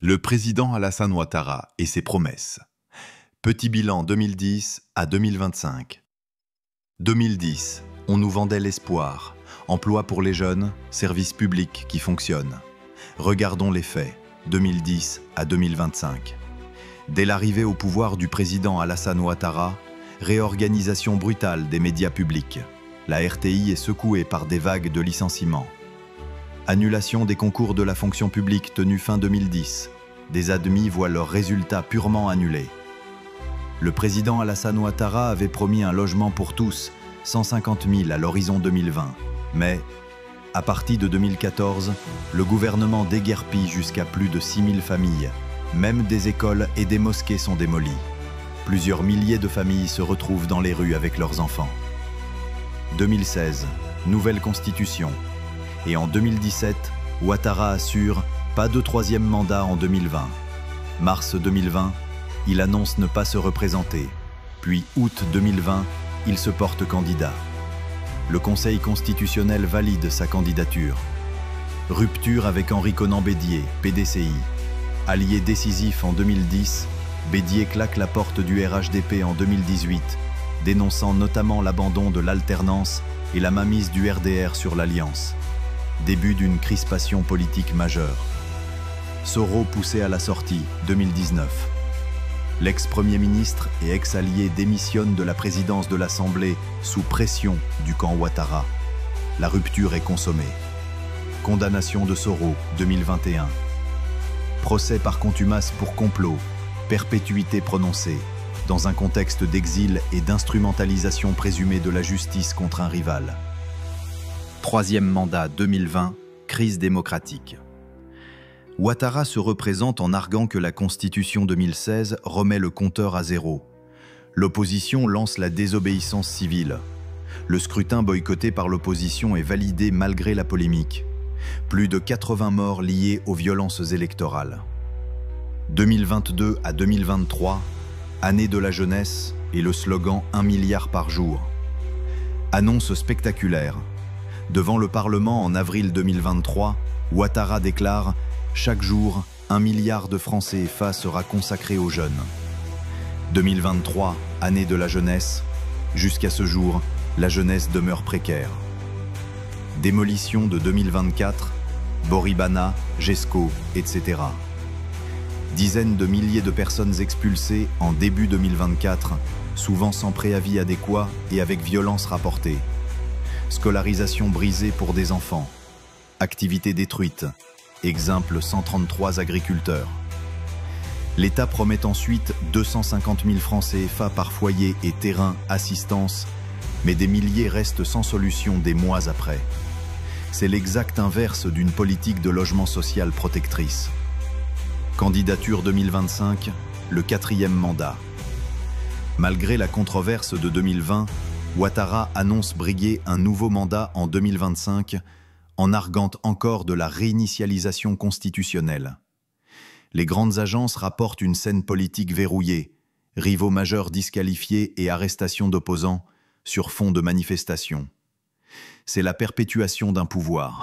Le président Alassane Ouattara et ses promesses. Petit bilan 2010 à 2025. 2010, on nous vendait l'espoir. Emploi pour les jeunes, services publics qui fonctionnent. Regardons les faits, 2010 à 2025. Dès l'arrivée au pouvoir du président Alassane Ouattara, réorganisation brutale des médias publics. La RTI est secouée par des vagues de licenciements. Annulation des concours de la fonction publique tenus fin 2010. Des admis voient leurs résultats purement annulés. Le président Alassane Ouattara avait promis un logement pour tous, 150 000 à l'horizon 2020. Mais, à partir de 2014, le gouvernement déguerpit jusqu'à plus de 6 000 familles. Même des écoles et des mosquées sont démolies. Plusieurs milliers de familles se retrouvent dans les rues avec leurs enfants. 2016, nouvelle constitution. Et en 2017, Ouattara assure pas de troisième mandat en 2020. Mars 2020, il annonce ne pas se représenter. Puis août 2020, il se porte candidat. Le Conseil constitutionnel valide sa candidature. Rupture avec Henri Konan Bédier, PDCI. Allié décisif en 2010, Bédier claque la porte du RHDP en 2018, dénonçant notamment l'abandon de l'alternance et la mainmise du RDR sur l'Alliance. Début d'une crispation politique majeure. Soro poussé à la sortie, 2019. L'ex-premier ministre et ex-allié démissionne de la présidence de l'Assemblée sous pression du camp Ouattara. La rupture est consommée. Condamnation de Soro, 2021. Procès par contumace pour complot, perpétuité prononcée, dans un contexte d'exil et d'instrumentalisation présumée de la justice contre un rival. Troisième mandat 2020, crise démocratique. Ouattara se représente en arguant que la Constitution 2016 remet le compteur à zéro. L'opposition lance la désobéissance civile. Le scrutin boycotté par l'opposition est validé malgré la polémique. Plus de 80 morts liés aux violences électorales. 2022 à 2023, année de la jeunesse et le slogan « 1 milliard par jour ». Annonce spectaculaire. Devant le Parlement en avril 2023, Ouattara déclare « Chaque jour, 1 milliard de francs CFA sera consacré aux jeunes ». 2023, année de la jeunesse. Jusqu'à ce jour, la jeunesse demeure précaire. Démolition de 2024, Boribana, Gesco, etc. Dizaines de milliers de personnes expulsées en début 2024, souvent sans préavis adéquat et avec violence rapportée. Scolarisation brisée pour des enfants. Activités détruites. Exemple 133 agriculteurs. L'État promet ensuite 250 000 francs CFA par foyer et terrain, assistance, mais des milliers restent sans solution des mois après. C'est l'exact inverse d'une politique de logement social protectrice. Candidature 2025, le 4e mandat. Malgré la controverse de 2020, Ouattara annonce briguer un nouveau mandat en 2025 en arguant encore de la réinitialisation constitutionnelle. Les grandes agences rapportent une scène politique verrouillée, rivaux majeurs disqualifiés et arrestations d'opposants sur fond de manifestations. C'est la perpétuation d'un pouvoir.